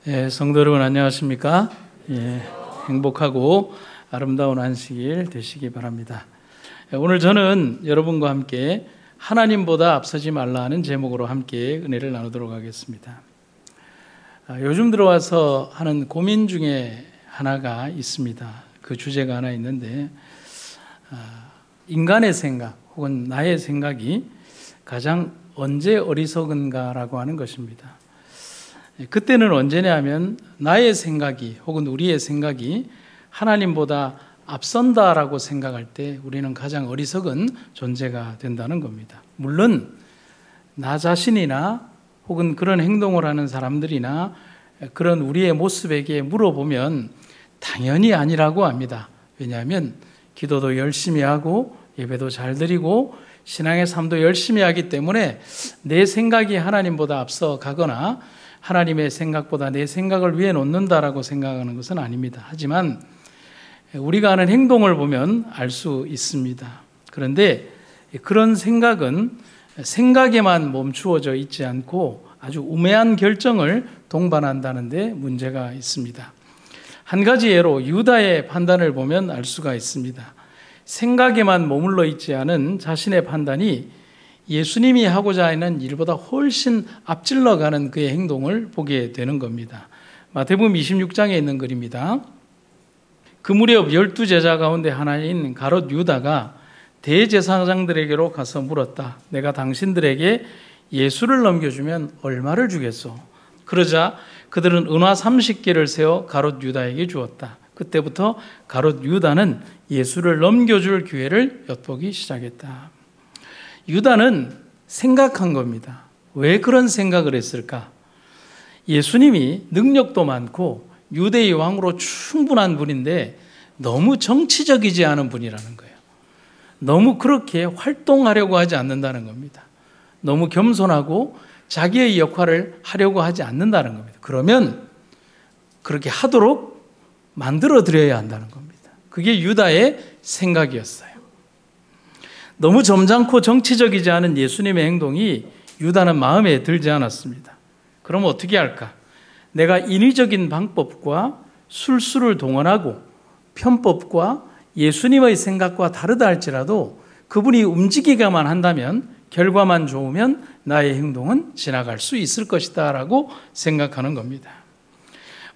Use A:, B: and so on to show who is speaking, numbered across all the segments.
A: 예, 성도 여러분 안녕하십니까? 예, 행복하고 아름다운 안식일 되시기 바랍니다. 오늘 저는 여러분과 함께 하나님보다 앞서지 말라 하는 제목으로 함께 은혜를 나누도록 하겠습니다. 요즘 들어와서 하는 고민 중에 하나가 있습니다. 그 주제가 하나 있는데 인간의 생각 혹은 나의 생각이 가장 언제 어리석은가라고 하는 것입니다. 그때는 언제냐 하면 나의 생각이 혹은 우리의 생각이 하나님보다 앞선다라고 생각할 때 우리는 가장 어리석은 존재가 된다는 겁니다. 물론 나 자신이나 혹은 그런 행동을 하는 사람들이나 그런 우리의 모습에게 물어보면 당연히 아니라고 합니다. 왜냐하면 기도도 열심히 하고 예배도 잘 드리고 신앙의 삶도 열심히 하기 때문에 내 생각이 하나님보다 앞서 가거나 하나님의 생각보다 내 생각을 위에 놓는다라고 생각하는 것은 아닙니다. 하지만 우리가 하는 행동을 보면 알 수 있습니다. 그런데 그런 생각은 생각에만 멈추어져 있지 않고 아주 우매한 결정을 동반한다는 데 문제가 있습니다. 한 가지 예로 유다의 판단을 보면 알 수가 있습니다. 생각에만 머물러 있지 않은 자신의 판단이 예수님이 하고자 하는 일보다 훨씬 앞질러 가는 그의 행동을 보게 되는 겁니다. 마태복음 26장에 있는 글입니다. 그 무렵 12제자 가운데 하나인 가롯 유다가 대제사장들에게로 가서 물었다. 내가 당신들에게 예수를 넘겨주면 얼마를 주겠소? 그러자 그들은 은화 30개를 세워 가롯 유다에게 주었다. 그때부터 가롯 유다는 예수를 넘겨줄 기회를 엿보기 시작했다. 유다는 생각한 겁니다. 왜 그런 생각을 했을까? 예수님이 능력도 많고 유대의 왕으로 충분한 분인데 너무 정치적이지 않은 분이라는 거예요. 너무 그렇게 활동하려고 하지 않는다는 겁니다. 너무 겸손하고 자기의 역할을 하려고 하지 않는다는 겁니다. 그러면 그렇게 하도록 만들어 드려야 한다는 겁니다. 그게 유다의 생각이었어요. 너무 점잖고 정치적이지 않은 예수님의 행동이 유다는 마음에 들지 않았습니다. 그럼 어떻게 할까? 내가 인위적인 방법과 술수를 동원하고 편법과 예수님의 생각과 다르다 할지라도 그분이 움직이기만 한다면 결과만 좋으면 나의 행동은 지나갈 수 있을 것이다 라고 생각하는 겁니다.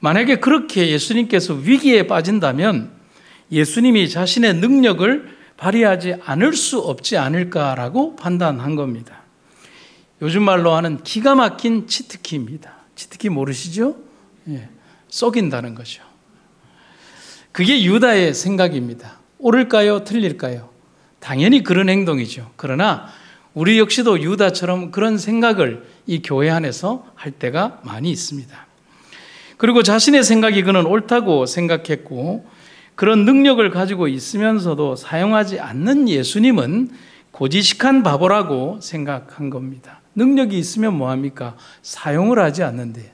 A: 만약에 그렇게 예수님께서 위기에 빠진다면 예수님이 자신의 능력을 발휘하지 않을 수 없지 않을까라고 판단한 겁니다. 요즘 말로 하는 기가 막힌 치트키입니다. 치트키 모르시죠? 예, 썩인다는 거죠. 그게 유다의 생각입니다. 옳을까요? 틀릴까요? 당연히 그런 행동이죠. 그러나 우리 역시도 유다처럼 그런 생각을 이 교회 안에서 할 때가 많이 있습니다. 그리고 자신의 생각이 그는 옳다고 생각했고 그런 능력을 가지고 있으면서도 사용하지 않는 예수님은 고지식한 바보라고 생각한 겁니다. 능력이 있으면 뭐합니까? 사용을 하지 않는데.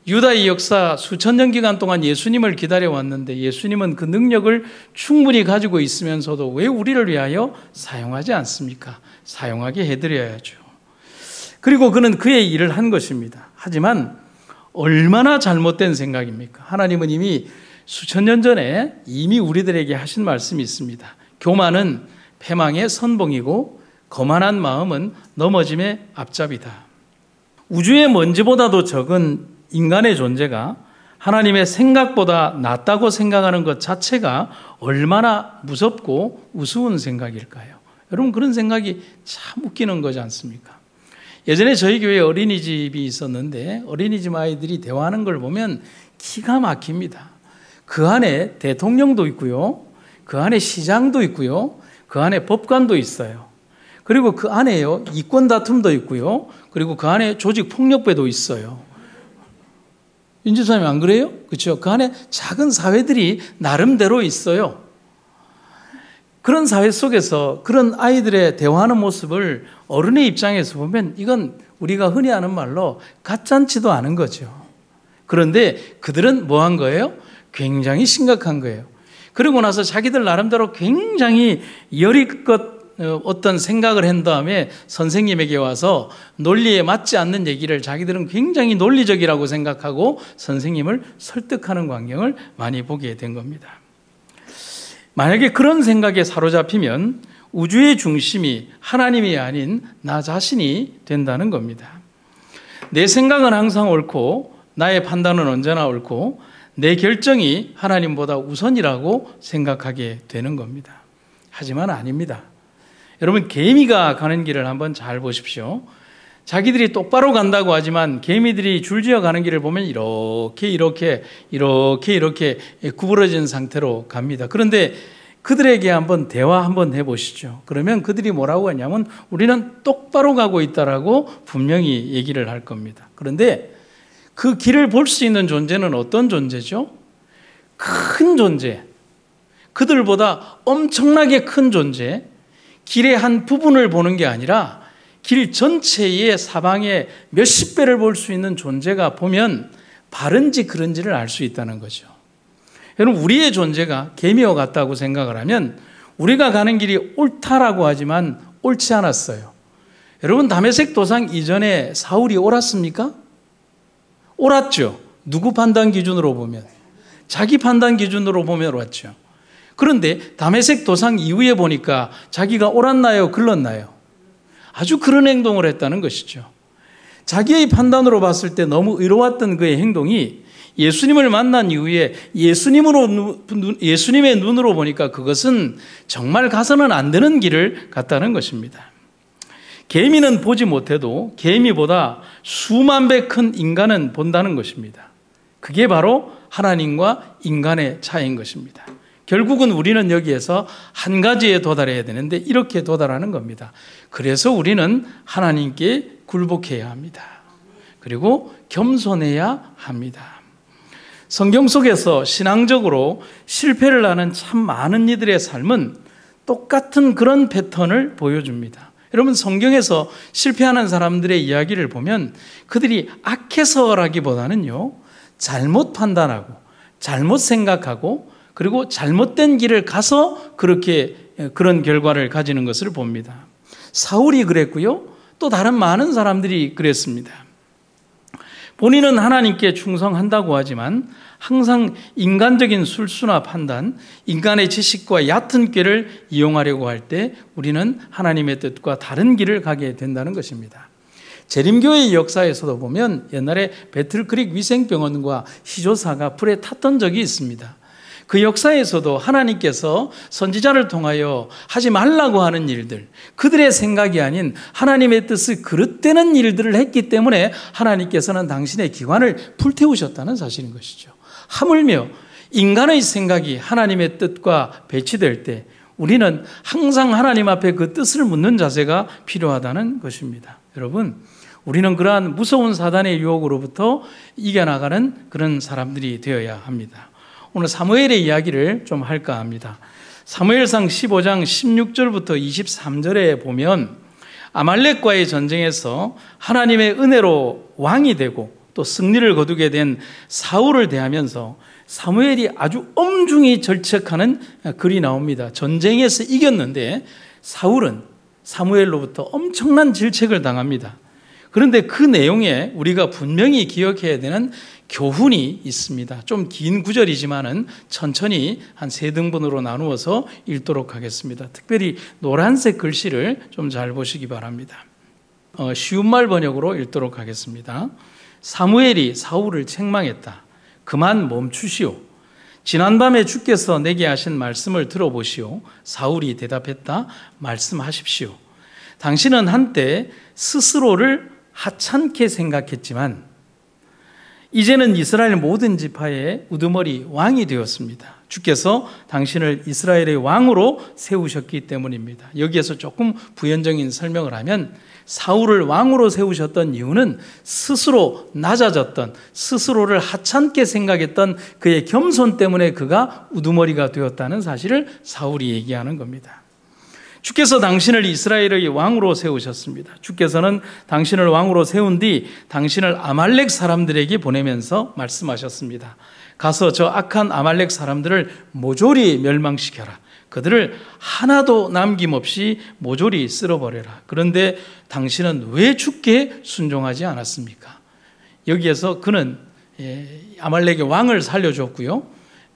A: 유다의 역사 수천 년 기간 동안 예수님을 기다려왔는데 예수님은 그 능력을 충분히 가지고 있으면서도 왜 우리를 위하여 사용하지 않습니까? 사용하게 해드려야죠. 그리고 그는 그의 일을 한 것입니다. 하지만 얼마나 잘못된 생각입니까? 하나님은 이미 수천 년 전에 이미 우리들에게 하신 말씀이 있습니다. 교만은 패망의 선봉이고 거만한 마음은 넘어짐의 앞잡이다. 우주의 먼지보다도 적은 인간의 존재가 하나님의 생각보다 낫다고 생각하는 것 자체가 얼마나 무섭고 우스운 생각일까요? 여러분 그런 생각이 참 웃기는 거지 않습니까? 예전에 저희 교회에 어린이집이 있었는데 어린이집 아이들이 대화하는 걸 보면 기가 막힙니다. 그 안에 대통령도 있고요. 그 안에 시장도 있고요. 그 안에 법관도 있어요. 그리고 그 안에요. 이권 다툼도 있고요. 그리고 그 안에 조직 폭력배도 있어요. 윤지사님 안 그래요? 그렇죠? 그 안에 작은 사회들이 나름대로 있어요. 그런 사회 속에서 그런 아이들의 대화하는 모습을 어른의 입장에서 보면 이건 우리가 흔히 하는 말로 가짠치도 않은 거죠. 그런데 그들은 뭐 한 거예요? 굉장히 심각한 거예요. 그러고 나서 자기들 나름대로 굉장히 여리껏 어떤 생각을 한 다음에 선생님에게 와서 논리에 맞지 않는 얘기를 자기들은 굉장히 논리적이라고 생각하고 선생님을 설득하는 광경을 많이 보게 된 겁니다. 만약에 그런 생각에 사로잡히면 우주의 중심이 하나님이 아닌 나 자신이 된다는 겁니다. 내 생각은 항상 옳고 나의 판단은 언제나 옳고 내 결정이 하나님보다 우선이라고 생각하게 되는 겁니다. 하지만 아닙니다. 여러분, 개미가 가는 길을 한번 잘 보십시오. 자기들이 똑바로 간다고 하지만 개미들이 줄지어 가는 길을 보면 이렇게 구부러진 상태로 갑니다. 그런데 그들에게 한번 대화 한번 해보시죠. 그러면 그들이 뭐라고 하냐면 우리는 똑바로 가고 있다라고 분명히 얘기를 할 겁니다. 그런데 그 길을 볼 수 있는 존재는 어떤 존재죠? 큰 존재, 그들보다 엄청나게 큰 존재, 길의 한 부분을 보는 게 아니라 길 전체의 사방에 몇십 배를 볼 수 있는 존재가 보면 바른지 그른지를 알 수 있다는 거죠. 여러분, 우리의 존재가 개미와 같다고 생각을 하면 우리가 가는 길이 옳다라고 하지만 옳지 않았어요. 여러분, 다메섹 도상 이전에 사울이 옳았습니까? 옳았죠. 누구 판단 기준으로 보면? 자기 판단 기준으로 보면 옳았죠. 그런데 다메섹 도상 이후에 보니까 자기가 옳았나요? 글렀나요? 아주 그런 행동을 했다는 것이죠. 자기의 판단으로 봤을 때 너무 의로웠던 그의 행동이 예수님을 만난 이후에 예수님의 눈으로 보니까 그것은 정말 가서는 안 되는 길을 갔다는 것입니다. 개미는 보지 못해도 개미보다 수만 배 큰 인간은 본다는 것입니다. 그게 바로 하나님과 인간의 차이인 것입니다. 결국은 우리는 여기에서 한 가지에 도달해야 되는데 이렇게 도달하는 겁니다. 그래서 우리는 하나님께 굴복해야 합니다. 그리고 겸손해야 합니다. 성경 속에서 신앙적으로 실패를 하는 참 많은 이들의 삶은 똑같은 그런 패턴을 보여줍니다. 여러분, 성경에서 실패하는 사람들의 이야기를 보면 그들이 악해서라기보다는요, 잘못 판단하고 잘못 생각하고 그리고 잘못된 길을 가서 그런 결과를 가지는 것을 봅니다. 사울이 그랬고요, 또 다른 많은 사람들이 그랬습니다. 본인은 하나님께 충성한다고 하지만 항상 인간적인 술수나 판단, 인간의 지식과 얕은 꾀를 이용하려고 할 때 우리는 하나님의 뜻과 다른 길을 가게 된다는 것입니다. 재림교회의 역사에서도 보면 옛날에 배틀크릭 위생병원과 시조사가 불에 탔던 적이 있습니다. 그 역사에서도 하나님께서 선지자를 통하여 하지 말라고 하는 일들, 그들의 생각이 아닌 하나님의 뜻을 그릇되는 일들을 했기 때문에 하나님께서는 당신의 기관을 불태우셨다는 사실인 것이죠. 하물며 인간의 생각이 하나님의 뜻과 배치될 때 우리는 항상 하나님 앞에 그 뜻을 묻는 자세가 필요하다는 것입니다. 여러분, 우리는 그러한 무서운 사단의 유혹으로부터 이겨나가는 그런 사람들이 되어야 합니다. 오늘 사무엘의 이야기를 좀 할까 합니다. 사무엘상 15장 16절부터 23절에 보면 아말렉과의 전쟁에서 하나님의 은혜로 왕이 되고 또 승리를 거두게 된 사울을 대하면서 사무엘이 아주 엄중히 절책하는 글이 나옵니다. 전쟁에서 이겼는데 사울은 사무엘로부터 엄청난 질책을 당합니다. 그런데 그 내용에 우리가 분명히 기억해야 되는 교훈이 있습니다. 좀 긴 구절이지만은 천천히 한 3등분으로 나누어서 읽도록 하겠습니다. 특별히 노란색 글씨를 좀 잘 보시기 바랍니다. 쉬운 말 번역으로 읽도록 하겠습니다. 사무엘이 사울을 책망했다. 그만 멈추시오. 지난밤에 주께서 내게 하신 말씀을 들어보시오. 사울이 대답했다. 말씀하십시오. 당신은 한때 스스로를 하찮게 생각했지만 이제는 이스라엘 모든 지파의 우두머리 왕이 되었습니다. 주께서 당신을 이스라엘의 왕으로 세우셨기 때문입니다. 여기에서 조금 부연적인 설명을 하면 사울을 왕으로 세우셨던 이유는 스스로 낮아졌던, 스스로를 하찮게 생각했던 그의 겸손 때문에 그가 우두머리가 되었다는 사실을 사울이 얘기하는 겁니다. 주께서 당신을 이스라엘의 왕으로 세우셨습니다. 주께서는 당신을 왕으로 세운 뒤 당신을 아말렉 사람들에게 보내면서 말씀하셨습니다. 가서 저 악한 아말렉 사람들을 모조리 멸망시켜라. 그들을 하나도 남김없이 모조리 쓸어버려라. 그런데 당신은 왜 주께 순종하지 않았습니까? 여기에서 그는 아말렉의 왕을 살려줬고요.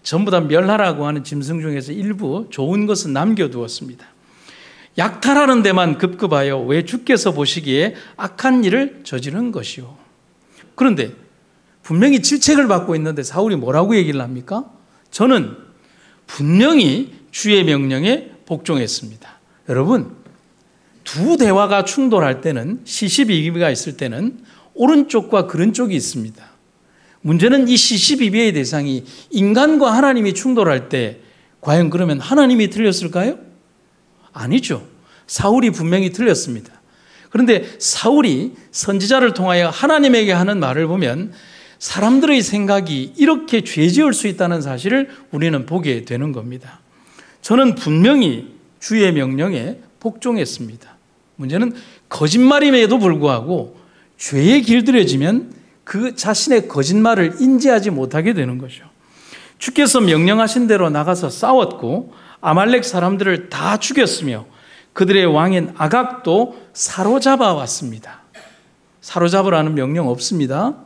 A: 전부 다 멸하라고 하는 짐승 중에서 일부 좋은 것은 남겨두었습니다. 약탈하는 데만 급급하여 왜 주께서 보시기에 악한 일을 저지른 것이요. 그런데 분명히 질책을 받고 있는데 사울이 뭐라고 얘기를 합니까? 저는 분명히 주의 명령에 복종했습니다. 여러분, 두 대화가 충돌할 때는, 시시비비가 있을 때는 오른쪽과 그른쪽이 있습니다. 문제는 이 시시비비의 대상이 인간과 하나님이 충돌할 때 과연 그러면 하나님이 틀렸을까요? 아니죠. 사울이 분명히 틀렸습니다. 그런데 사울이 선지자를 통하여 하나님에게 하는 말을 보면 사람들의 생각이 이렇게 죄지을 수 있다는 사실을 우리는 보게 되는 겁니다. 저는 분명히 주의 명령에 복종했습니다. 문제는 거짓말임에도 불구하고 죄에 길들여지면 그 자신의 거짓말을 인지하지 못하게 되는 거죠. 주께서 명령하신 대로 나가서 싸웠고 아말렉 사람들을 다 죽였으며 그들의 왕인 아각도 사로잡아 왔습니다. 사로잡으라는 명령 없습니다.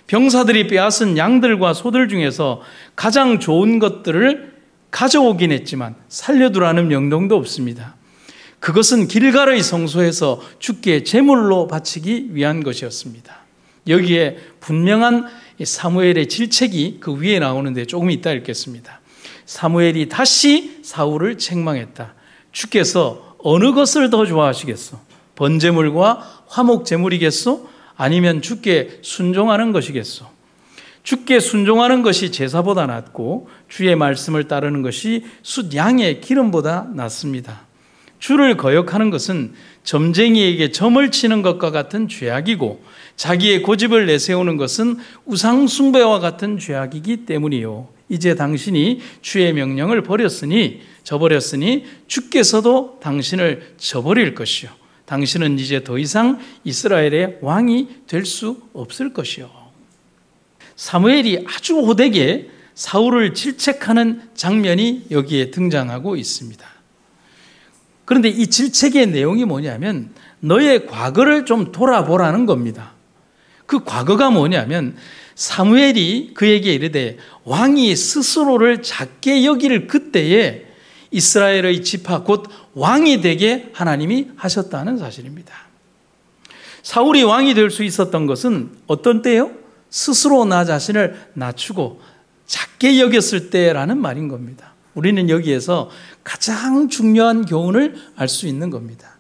A: 병사들이 빼앗은 양들과 소들 중에서 가장 좋은 것들을 가져오긴 했지만 살려두라는 명령도 없습니다. 그것은 길갈의 성소에서 주께 제물로 바치기 위한 것이었습니다. 여기에 분명한 사무엘의 질책이 그 위에 나오는데 조금 이따 읽겠습니다. 사무엘이 다시 사울을 책망했다. 주께서 어느 것을 더 좋아하시겠소? 번제물과 화목제물이겠소? 아니면 주께 순종하는 것이겠소? 주께 순종하는 것이 제사보다 낫고 주의 말씀을 따르는 것이 숫 양의 기름보다 낫습니다. 주를 거역하는 것은 점쟁이에게 점을 치는 것과 같은 죄악이고 자기의 고집을 내세우는 것은 우상 숭배와 같은 죄악이기 때문이요. 이제 당신이 주의 명령을 저버렸으니 주께서도 당신을 저버릴 것이요. 당신은 이제 더 이상 이스라엘의 왕이 될 수 없을 것이요. 사무엘이 아주 호되게 사울을 질책하는 장면이 여기에 등장하고 있습니다. 그런데 이 질책의 내용이 뭐냐면 너의 과거를 좀 돌아보라는 겁니다. 그 과거가 뭐냐면 사무엘이 그에게 이르되 왕이 스스로를 작게 여길 그때에 이스라엘의 지파 곧 왕이 되게 하나님이 하셨다는 사실입니다. 사울이 왕이 될 수 있었던 것은 어떤 때요? 스스로 나 자신을 낮추고 작게 여겼을 때라는 말인 겁니다. 우리는 여기에서 가장 중요한 교훈을 알 수 있는 겁니다.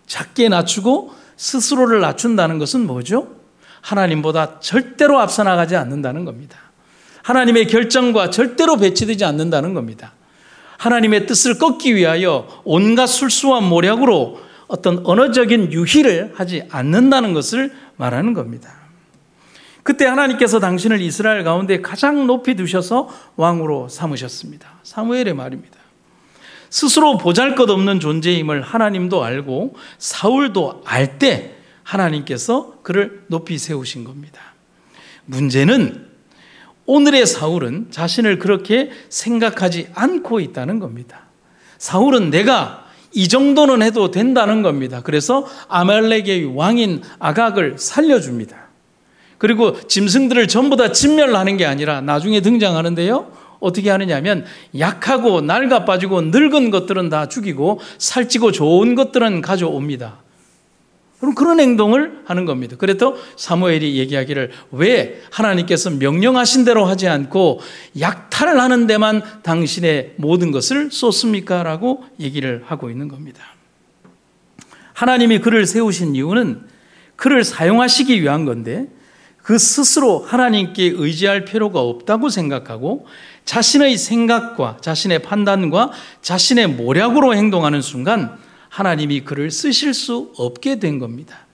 A: 작게 낮추고 스스로를 낮춘다는 것은 뭐죠? 하나님보다 절대로 앞서 나가지 않는다는 겁니다. 하나님의 결정과 절대로 배치되지 않는다는 겁니다. 하나님의 뜻을 꺾기 위하여 온갖 술수와 모략으로 어떤 언어적인 유희를 하지 않는다는 것을 말하는 겁니다. 그때 하나님께서 당신을 이스라엘 가운데 가장 높이 두셔서 왕으로 삼으셨습니다. 사무엘의 말입니다. 스스로 보잘것없는 존재임을 하나님도 알고 사울도 알 때 하나님께서 그를 높이 세우신 겁니다. 문제는 오늘의 사울은 자신을 그렇게 생각하지 않고 있다는 겁니다. 사울은 내가 이 정도는 해도 된다는 겁니다. 그래서 아말렉의 왕인 아각을 살려줍니다. 그리고 짐승들을 전부 다 진멸하는 게 아니라 나중에 등장하는데요. 어떻게 하느냐면 약하고 낡아 빠지고 늙은 것들은 다 죽이고 살찌고 좋은 것들은 가져옵니다. 그럼 그런 행동을 하는 겁니다. 그래서 사무엘이 얘기하기를 왜 하나님께서 명령하신 대로 하지 않고 약탈을 하는 데만 당신의 모든 것을 쏟습니까? 라고 얘기를 하고 있는 겁니다. 하나님이 그를 세우신 이유는 그를 사용하시기 위한 건데 그 스스로 하나님께 의지할 필요가 없다고 생각하고 자신의 생각과 자신의 판단과 자신의 모략으로 행동하는 순간 하나님이 그를 쓰실 수 없게 된 겁니다.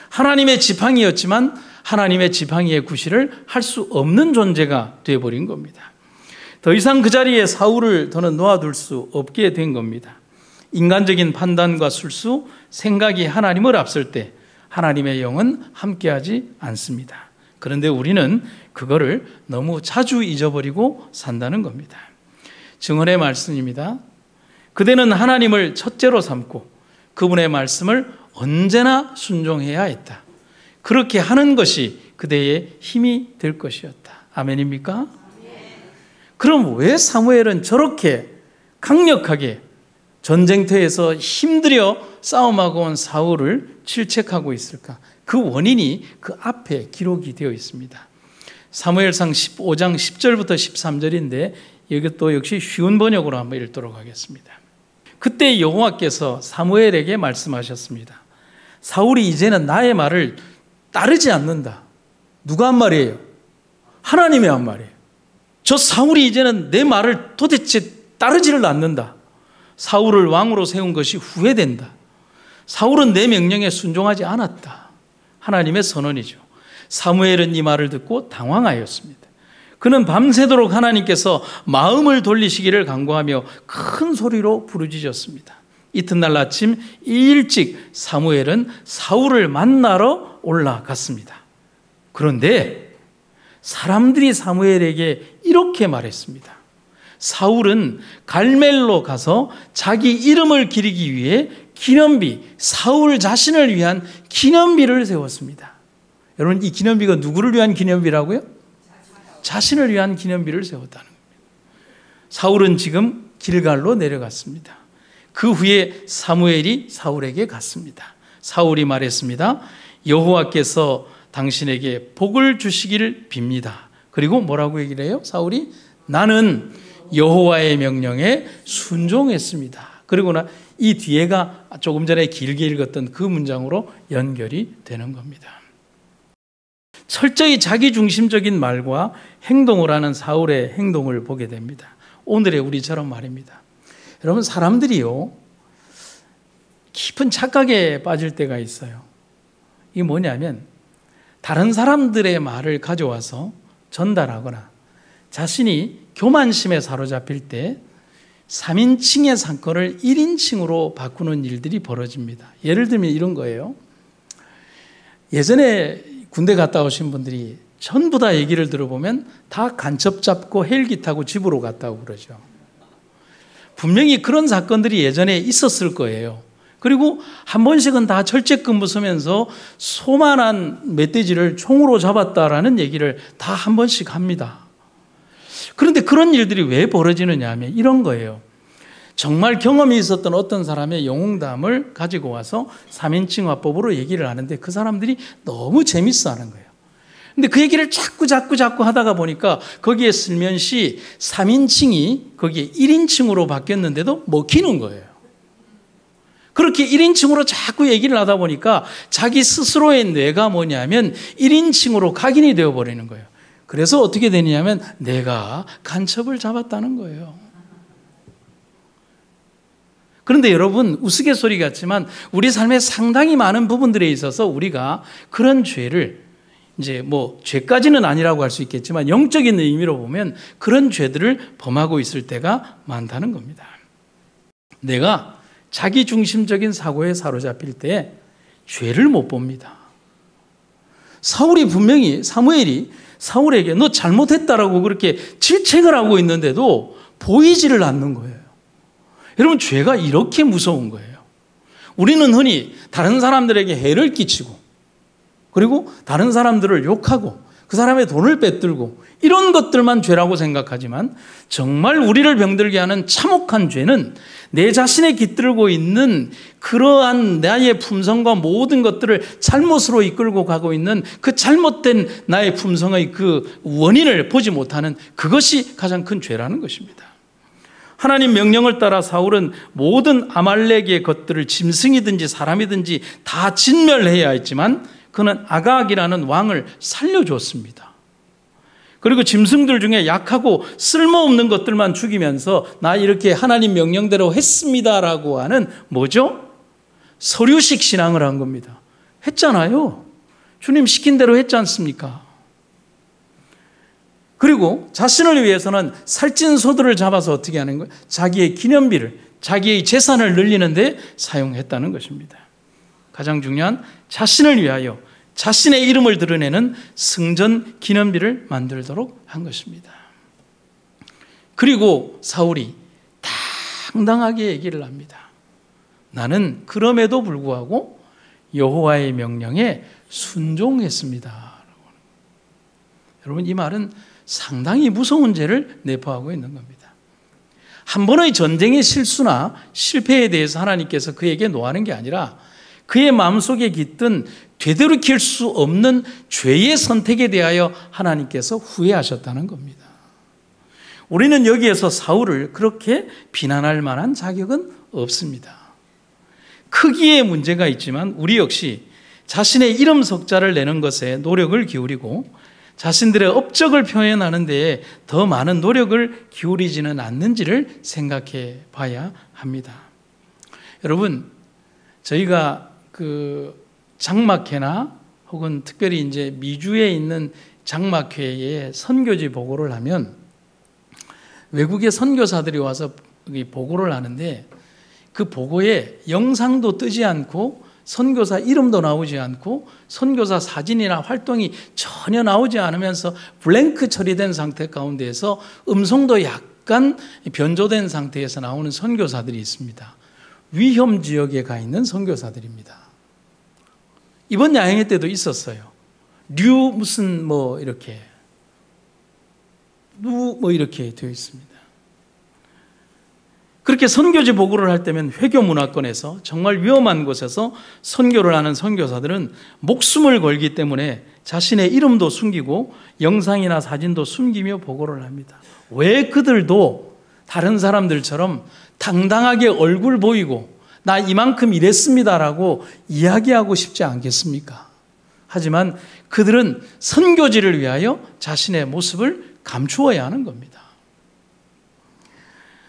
A: 하나님의 지팡이였지만 하나님의 지팡이의 구실을 할 수 없는 존재가 되어버린 겁니다. 더 이상 그 자리에 사울을 더는 놓아둘 수 없게 된 겁니다. 인간적인 판단과 술수, 생각이 하나님을 앞설 때 하나님의 영은 함께하지 않습니다. 그런데 우리는 그거를 너무 자주 잊어버리고 산다는 겁니다. 증언의 말씀입니다. 그대는 하나님을 첫째로 삼고 그분의 말씀을 언제나 순종해야 했다. 그렇게 하는 것이 그대의 힘이 될 것이었다. 아멘입니까? 그럼 왜 사무엘은 저렇게 강력하게 전쟁터에서 힘들여 싸움하고 온 사울을 질책하고 있을까? 그 원인이 그 앞에 기록이 되어 있습니다. 사무엘상 15장 10절부터 13절인데 이것도 역시 쉬운 번역으로 한번 읽도록 하겠습니다. 그때 여호와께서 사무엘에게 말씀하셨습니다. 사울이 이제는 나의 말을 따르지 않는다. 누가 한 말이에요? 하나님이 한 말이에요. 저 사울이 이제는 내 말을 도대체 따르지를 않는다. 사울을 왕으로 세운 것이 후회된다. 사울은 내 명령에 순종하지 않았다. 하나님의 선언이죠. 사무엘은 이 말을 듣고 당황하였습니다. 그는 밤새도록 하나님께서 마음을 돌리시기를 간구하며 큰 소리로 부르짖었습니다. 이튿날 아침 일찍 사무엘은 사울을 만나러 올라갔습니다. 그런데 사람들이 사무엘에게 이렇게 말했습니다. 사울은 갈멜로 가서 자기 이름을 기리기 위해 기념비, 사울 자신을 위한 기념비를 세웠습니다. 여러분, 이 기념비가 누구를 위한 기념비라고요? 자신을 위한 기념비를 세웠다는 겁니다. 사울은 지금 길갈로 내려갔습니다. 그 후에 사무엘이 사울에게 갔습니다. 사울이 말했습니다. 여호와께서 당신에게 복을 주시기를 빕니다. 그리고 뭐라고 얘기를 해요? 사울이 나는 여호와의 명령에 순종했습니다. 그리고나 이 뒤에가 조금 전에 길게 읽었던 그 문장으로 연결이 되는 겁니다. 철저히 자기중심적인 말과 행동을 하는 사울의 행동을 보게 됩니다. 오늘의 우리처럼 말입니다. 여러분, 사람들이요, 깊은 착각에 빠질 때가 있어요. 이게 뭐냐면 다른 사람들의 말을 가져와서 전달하거나 자신이 교만심에 사로잡힐 때 3인칭의 사건을 1인칭으로 바꾸는 일들이 벌어집니다. 예를 들면 이런 거예요. 예전에 군대 갔다 오신 분들이 전부 다 얘기를 들어보면 다 간첩 잡고 헬기 타고 집으로 갔다고 그러죠. 분명히 그런 사건들이 예전에 있었을 거예요. 그리고 한 번씩은 다 철책근무 서면서 소만한 멧돼지를 총으로 잡았다라는 얘기를 다 한 번씩 합니다. 그런데 그런 일들이 왜 벌어지느냐 하면 이런 거예요. 정말 경험이 있었던 어떤 사람의 영웅담을 가지고 와서 3인칭 화법으로 얘기를 하는데 그 사람들이 너무 재밌어 하는 거예요. 근데 그 얘기를 자꾸 하다가 보니까 거기에 슬면시 3인칭이 거기에 1인칭으로 바뀌었는데도 먹히는 거예요. 그렇게 1인칭으로 자꾸 얘기를 하다 보니까 자기 스스로의 뇌가 뭐냐면 1인칭으로 각인이 되어버리는 거예요. 그래서 어떻게 되냐면 내가 간첩을 잡았다는 거예요. 그런데 여러분, 우스갯소리 같지만 우리 삶의 상당히 많은 부분들에 있어서 우리가 그런 죄를 이제 뭐 죄까지는 아니라고 할 수 있겠지만 영적인 의미로 보면 그런 죄들을 범하고 있을 때가 많다는 겁니다. 내가 자기중심적인 사고에 사로잡힐 때 죄를 못 봅니다. 사무엘이 사울에게 너 잘못했다라고 그렇게 질책을 하고 있는데도 보이지를 않는 거예요. 여러분, 죄가 이렇게 무서운 거예요. 우리는 흔히 다른 사람들에게 해를 끼치고 그리고 다른 사람들을 욕하고 그 사람의 돈을 빼들고 이런 것들만 죄라고 생각하지만 정말 우리를 병들게 하는 참혹한 죄는 내 자신에 깃들고 있는 그러한 나의 품성과 모든 것들을 잘못으로 이끌고 가고 있는 그 잘못된 나의 품성의 그 원인을 보지 못하는 그것이 가장 큰 죄라는 것입니다. 하나님 명령을 따라 사울은 모든 아말렉의 것들을 짐승이든지 사람이든지 다 진멸해야 했지만 그는 아각이라는 왕을 살려줬습니다. 그리고 짐승들 중에 약하고 쓸모없는 것들만 죽이면서 나 이렇게 하나님 명령대로 했습니다라고 하는 뭐죠? 서류식 신앙을 한 겁니다. 했잖아요. 주님 시킨 대로 했지 않습니까? 그리고 자신을 위해서는 살찐 소들을 잡아서 어떻게 하는 거예요? 자기의 기념비를, 자기의 재산을 늘리는 데 사용했다는 것입니다. 가장 중요한 자신을 위하여 자신의 이름을 드러내는 승전 기념비를 만들도록 한 것입니다. 그리고 사울이 다 당당하게 얘기를 합니다. 나는 그럼에도 불구하고 여호와의 명령에 순종했습니다. 여러분, 이 말은 상당히 무서운 죄를 내포하고 있는 겁니다. 한 번의 전쟁의 실수나 실패에 대해서 하나님께서 그에게 노하는 게 아니라 그의 마음속에 깃든 되돌이킬 수 없는 죄의 선택에 대하여 하나님께서 후회하셨다는 겁니다. 우리는 여기에서 사울을 그렇게 비난할 만한 자격은 없습니다. 크기에 문제가 있지만 우리 역시 자신의 이름 석자를 내는 것에 노력을 기울이고 자신들의 업적을 표현하는 데에 더 많은 노력을 기울이지는 않는지를 생각해 봐야 합니다. 여러분, 저희가 그 장막회나 혹은 특별히 이제 미주에 있는 장막회에 선교지 보고를 하면 외국의 선교사들이 와서 보고를 하는데 그 보고에 영상도 뜨지 않고 선교사 이름도 나오지 않고 선교사 사진이나 활동이 전혀 나오지 않으면서 블랭크 처리된 상태 가운데에서 음성도 약간 변조된 상태에서 나오는 선교사들이 있습니다. 위험 지역에 가 있는 선교사들입니다. 이번 야행회 때도 있었어요. 류 무슨 뭐 이렇게 이렇게 되어 있습니다. 그렇게 선교지 보고를 할 때면 회교 문화권에서 정말 위험한 곳에서 선교를 하는 선교사들은 목숨을 걸기 때문에 자신의 이름도 숨기고 영상이나 사진도 숨기며 보고를 합니다. 왜 그들도 다른 사람들처럼 당당하게 얼굴 보이고 나 이만큼 일했습니다라고 이야기하고 싶지 않겠습니까? 하지만 그들은 선교지를 위하여 자신의 모습을 감추어야 하는 겁니다.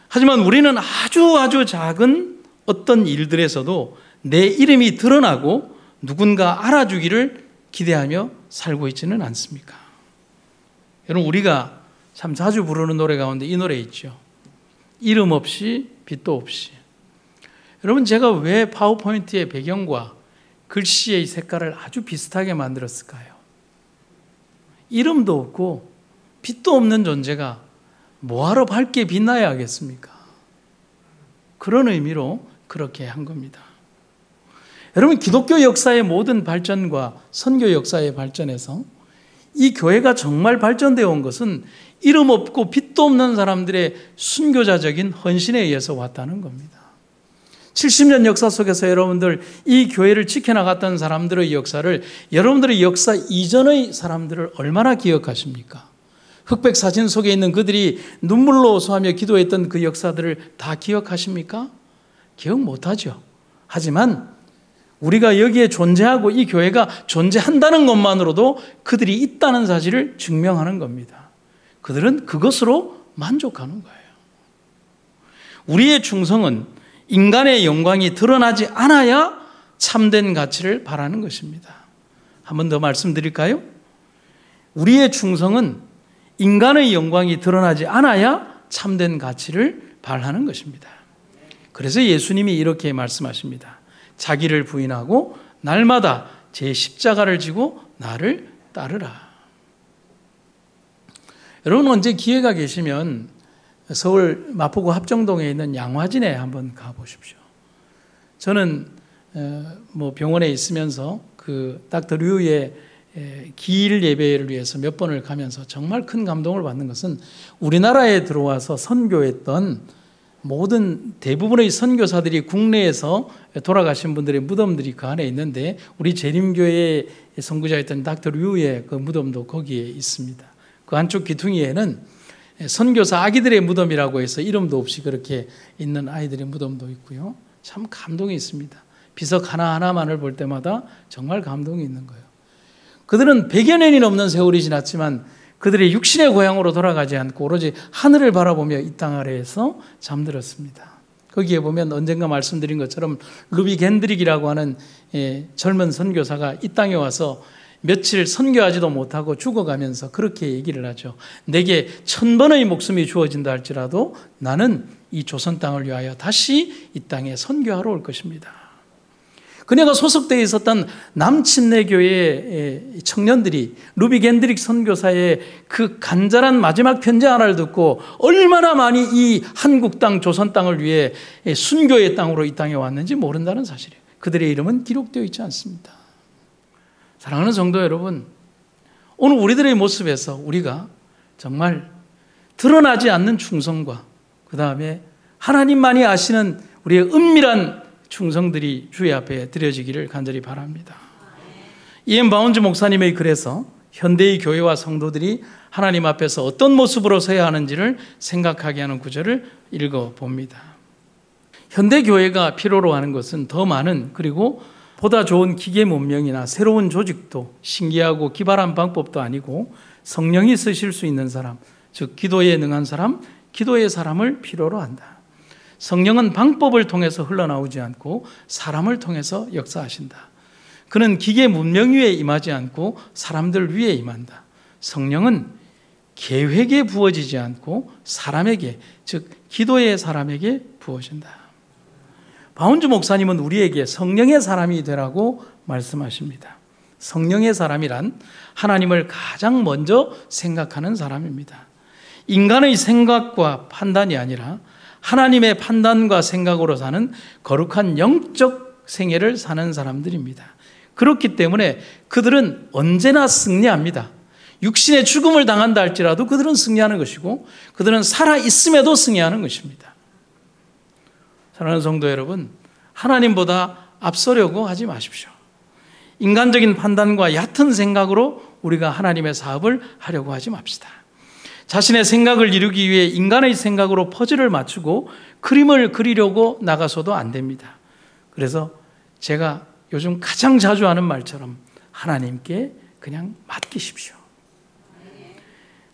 A: 하지만 우리는 아주 작은 어떤 일들에서도 내 이름이 드러나고 누군가 알아주기를 기대하며 살고 있지는 않습니까? 여러분, 우리가 참 자주 부르는 노래 가운데 이 노래 있죠. 이름 없이 빛도 없이. 여러분, 제가 왜 파워포인트의 배경과 글씨의 색깔을 아주 비슷하게 만들었을까요? 이름도 없고 빛도 없는 존재가 뭐하러 밝게 빛나야 하겠습니까? 그런 의미로 그렇게 한 겁니다. 여러분, 기독교 역사의 모든 발전과 선교 역사의 발전에서 이 교회가 정말 발전되어 온 것은 이름 없고 빛도 없는 사람들의 순교자적인 헌신에 의해서 왔다는 겁니다. 70년 역사 속에서 여러분들 이 교회를 지켜나갔던 사람들의 역사를, 여러분들의 역사 이전의 사람들을 얼마나 기억하십니까? 흑백 사진 속에 있는 그들이 눈물로 호소하며 기도했던 그 역사들을 다 기억하십니까? 기억 못하죠. 하지만 우리가 여기에 존재하고 이 교회가 존재한다는 것만으로도 그들이 있다는 사실을 증명하는 겁니다. 그들은 그것으로 만족하는 거예요. 우리의 충성은 인간의 영광이 드러나지 않아야 참된 가치를 바라는 것입니다. 한 번 더 말씀드릴까요? 우리의 충성은 인간의 영광이 드러나지 않아야 참된 가치를 발하는 것입니다. 그래서 예수님이 이렇게 말씀하십니다. 자기를 부인하고 날마다 제 십자가를 지고 나를 따르라. 여러분, 언제 기회가 계시면 서울 마포구 합정동에 있는 양화진에 한번 가보십시오. 저는 병원에 있으면서 그 닥터 류의 기일 예배를 위해서 몇 번을 가면서 정말 큰 감동을 받는 것은 우리나라에 들어와서 선교했던 모든 대부분의 선교사들이 국내에서 돌아가신 분들의 무덤들이 그 안에 있는데 우리 재림교회의 선구자였던 닥터 류의 그 무덤도 거기에 있습니다. 그 안쪽 귀퉁이에는 선교사 아기들의 무덤이라고 해서 이름도 없이 그렇게 있는 아이들의 무덤도 있고요. 참 감동이 있습니다. 비석 하나하나만을 볼 때마다 정말 감동이 있는 거예요. 그들은 100여 년이 넘는 세월이 지났지만 그들의 육신의 고향으로 돌아가지 않고 오로지 하늘을 바라보며 이 땅 아래에서 잠들었습니다. 거기에 보면 언젠가 말씀드린 것처럼 루비 겐드릭이라고 하는 젊은 선교사가 이 땅에 와서 며칠 선교하지도 못하고 죽어가면서 그렇게 얘기를 하죠. 내게 1000번의 목숨이 주어진다 할지라도 나는 이 조선 땅을 위하여 다시 이 땅에 선교하러 올 것입니다. 그녀가 소속되어 있었던 남침례교회의 청년들이 루비 겐드릭 선교사의 그 간절한 마지막 편지 하나를 듣고 얼마나 많이 이 한국 땅, 조선 땅을 위해 순교의 땅으로 이 땅에 왔는지 모른다는 사실이에요. 그들의 이름은 기록되어 있지 않습니다. 사랑하는 성도 여러분, 오늘 우리들의 모습에서 우리가 정말 드러나지 않는 충성과 그 다음에 하나님만이 아시는 우리의 은밀한 충성들이 주의 앞에 드려지기를 간절히 바랍니다. 이엠 바운즈 목사님의 글에서 현대의 교회와 성도들이 하나님 앞에서 어떤 모습으로 서야 하는지를 생각하게 하는 구절을 읽어봅니다. 현대 교회가 필요로 하는 것은 더 많은, 그리고 보다 좋은 기계 문명이나 새로운 조직도, 신기하고 기발한 방법도 아니고 성령이 쓰실 수 있는 사람, 즉 기도에 능한 사람, 기도의 사람을 필요로 한다. 성령은 방법을 통해서 흘러나오지 않고 사람을 통해서 역사하신다. 그는 기계 문명 위에 임하지 않고 사람들 위에 임한다. 성령은 계획에 부어지지 않고 사람에게, 즉 기도의 사람에게 부어진다. 바운즈 목사님은 우리에게 성령의 사람이 되라고 말씀하십니다. 성령의 사람이란 하나님을 가장 먼저 생각하는 사람입니다. 인간의 생각과 판단이 아니라 하나님의 판단과 생각으로 사는 거룩한 영적 생애를 사는 사람들입니다. 그렇기 때문에 그들은 언제나 승리합니다. 육신의 죽음을 당한다 할지라도 그들은 승리하는 것이고, 그들은 살아있음에도 승리하는 것입니다. 사랑하는 성도 여러분, 하나님보다 앞서려고 하지 마십시오. 인간적인 판단과 얕은 생각으로 우리가 하나님의 사업을 하려고 하지 맙시다. 자신의 생각을 이루기 위해 인간의 생각으로 퍼즐을 맞추고 그림을 그리려고 나가서도 안 됩니다. 그래서 제가 요즘 가장 자주 하는 말처럼 하나님께 그냥 맡기십시오.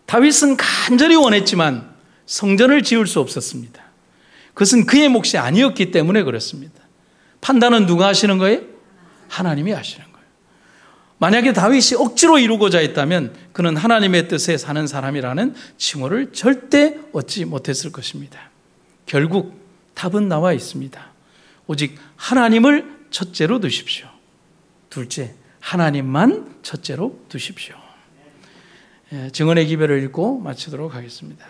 A: 다윗은 간절히 원했지만 성전을 지을 수 없었습니다. 그것은 그의 몫이 아니었기 때문에 그렇습니다. 판단은 누가 하시는 거예요? 하나님이 하시는 거예요. 만약에 다윗이 억지로 이루고자 했다면 그는 하나님의 뜻에 사는 사람이라는 칭호를 절대 얻지 못했을 것입니다. 결국 답은 나와 있습니다. 오직 하나님을 첫째로 두십시오. 둘째, 하나님만 첫째로 두십시오. 증언의 기별을 읽고 마치도록 하겠습니다.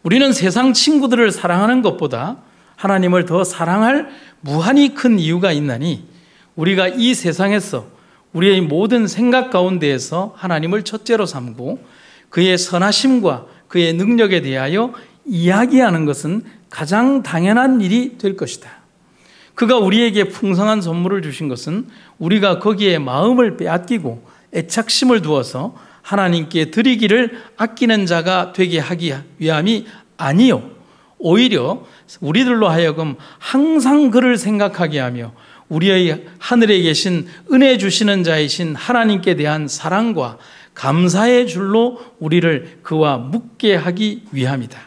A: 우리는 세상 친구들을 사랑하는 것보다 하나님을 더 사랑할 무한히 큰 이유가 있나니, 우리가 이 세상에서 우리의 모든 생각 가운데에서 하나님을 첫째로 삼고 그의 선하심과 그의 능력에 대하여 이야기하는 것은 가장 당연한 일이 될 것이다. 그가 우리에게 풍성한 선물을 주신 것은 우리가 거기에 마음을 빼앗기고 애착심을 두어서 하나님께 드리기를 아끼는 자가 되게 하기 위함이 아니요, 오히려 우리들로 하여금 항상 그를 생각하게 하며 우리의 하늘에 계신 은혜 주시는 자이신 하나님께 대한 사랑과 감사의 줄로 우리를 그와 묶게 하기 위함이다.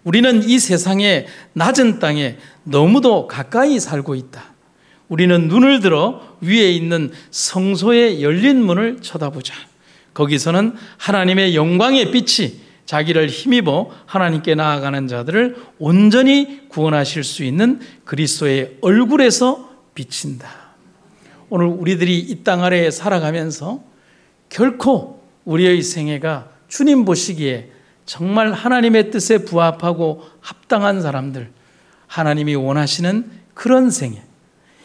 A: 우리는 이 세상의 낮은 땅에 너무도 가까이 살고 있다. 우리는 눈을 들어 위에 있는 성소의 열린 문을 쳐다보자. 거기서는 하나님의 영광의 빛이 자기를 힘입어 하나님께 나아가는 자들을 온전히 구원하실 수 있는 그리스도의 얼굴에서 비친다. 오늘 우리들이 이 땅 아래에 살아가면서 결코 우리의 생애가 주님 보시기에 정말 하나님의 뜻에 부합하고 합당한 사람들, 하나님이 원하시는 그런 생애,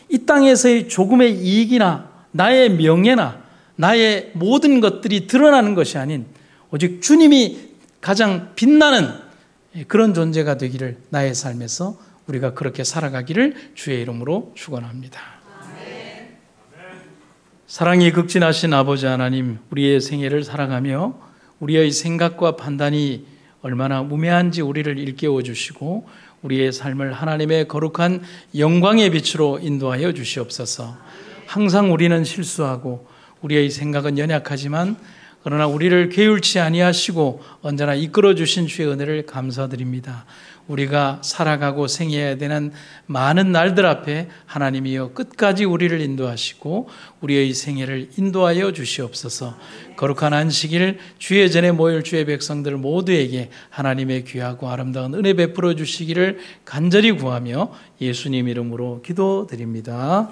A: 이 땅에서의 조금의 이익이나 나의 명예나 나의 모든 것들이 드러나는 것이 아닌 오직 주님이 가장 빛나는 그런 존재가 되기를, 나의 삶에서 우리가 그렇게 살아가기를 주의 이름으로 축원합니다. 사랑이 극진하신 아버지 하나님, 우리의 생애를 살아가며 우리의 생각과 판단이 얼마나 무매한지 우리를 일깨워 주시고 우리의 삶을 하나님의 거룩한 영광의 빛으로 인도하여 주시옵소서. 항상 우리는 실수하고 우리의 생각은 연약하지만 그러나 우리를 게을치 아니하시고 언제나 이끌어 주신 주의 은혜를 감사드립니다. 우리가 살아가고 생애해야 되는 많은 날들 앞에 하나님이여 끝까지 우리를 인도하시고 우리의 생애를 인도하여 주시옵소서. 거룩한 안식일 주의 전에 모일 주의 백성들 모두에게 하나님의 귀하고 아름다운 은혜 베풀어 주시기를 간절히 구하며 예수님 이름으로 기도드립니다.